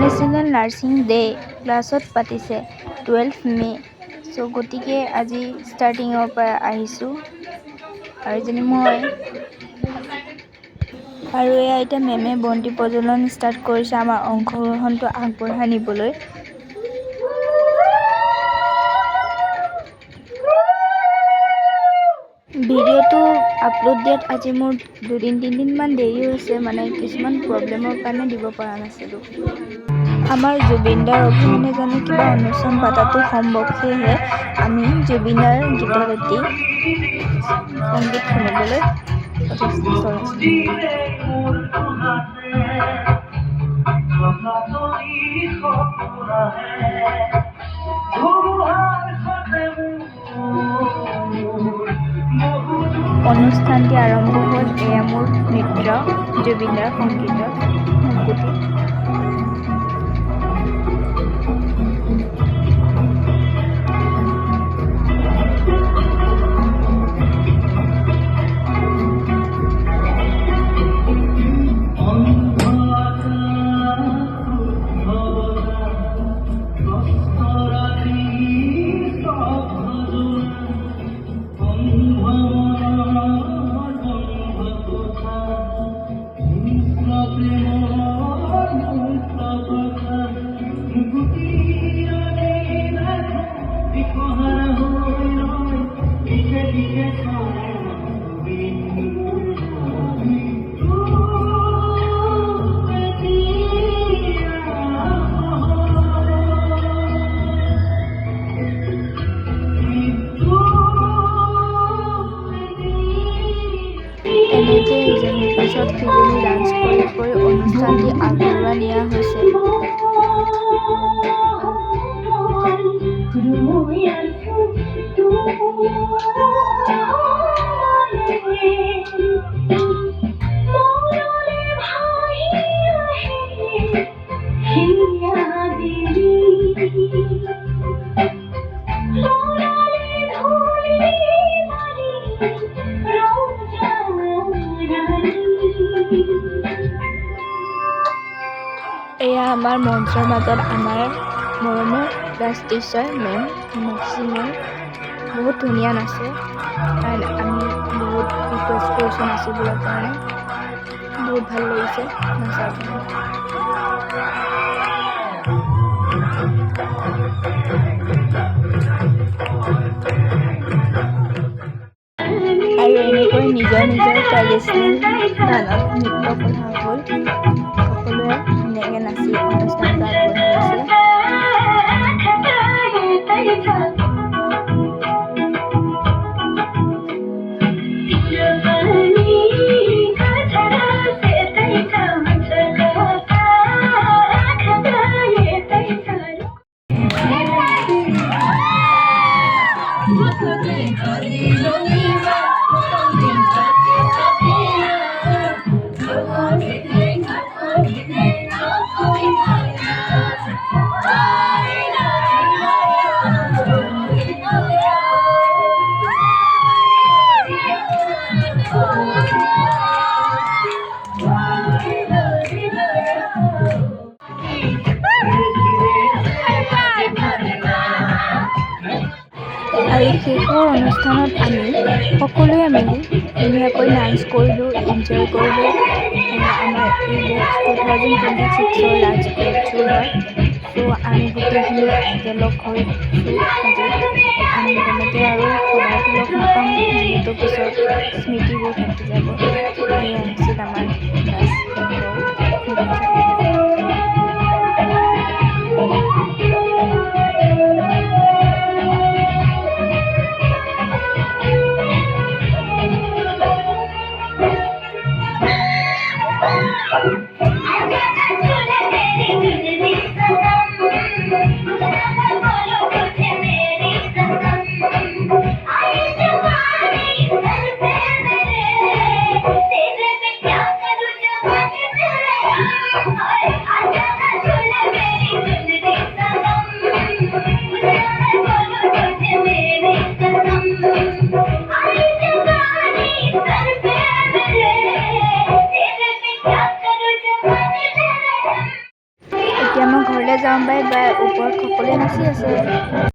International nursing day ক্লাছত পাতিছে 12 মে। চ' গতিকে আজি ষ্টাৰ্টিঙৰ পৰা আহিছোঁ আৰু এজনী মই আৰু এয়া এতিয়া মেমে বন্তি প্ৰজ্বলন ষ্টাৰ্ট কৰিছে আমাৰ অংশগ্ৰহণটো আগবঢ়াই নিবলৈ। ভিডিঅ'টো আপলোড দিয়াত আজি মোৰ 2-3 দিনমান দেৰি হৈছে, মানে কিছুমান প্ৰব্লেমৰ কাৰণে দিব পৰা নাছিলোঁ। আমাৰ জুবিনদাৰ অবিহনে জানো কিবা অনুষ্ঠান পতাটো সম্ভৱ, সেয়েহে আমি জুবিনদাৰ গীতগীতি সংগীত শুনিবলৈ প্ৰচেষ্টা অনুষ্ঠানটি আৰম্ভ হ'ল। এয়া মোৰ নৃত্য জুবিনদাৰ সংগীতত মুকুতি। এনেকৈ ইজনীৰ পিছত সিজনী ডান্স কৰি কৰি অনুষ্ঠানটি আগবঢ়াই নিয়া হৈছে। এয়া আমাৰ মঞ্চৰ মাজত আমাৰ মৰমৰ class teacher ma'am Himakshi ma'am বহুত ধুনীয়া নাচে। আমি বহুত ৰিকুৱেষ্ট কৰিছোঁ নাচিবৰ কাৰণে, বহুত ভাল লাগিছে নাচাৰ কাৰণে। আৰু এনেকৈ নিজৰ নিজৰ ট্ৰেডিশ্যনেল গানত নৃত্য কৰা হ'ল। সকলোৱে ধুনীয়াকৈ নাচি অনুষ্ঠানটো আগবঢ়াই গৈছে। আৰু শেষৰ অনুষ্ঠানত আমি সকলোৱে মিলি ধুনীয়াকৈ ডান্স কৰিলোঁ, এনজয় কৰিলোঁ। আমাৰ এই বেটছ 2026ৰ লাষ্ট বেটছো হয়। চ' আমি গোটেইখিনি একেলগ হৈছোঁ আজি। আমি তেনেকৈ আৰু সদায়তো লগ নাপাম, যিহেতু পিছত স্মৃতিবোৰ থাকি যাব। এয়া আছিল আমাৰ ক্লাছ 8ৰ নৃত্য। এতিয়া মই ঘৰলৈ যাওঁ, বাই বাই। ওপৰত সকলোৱে নাচি আছে।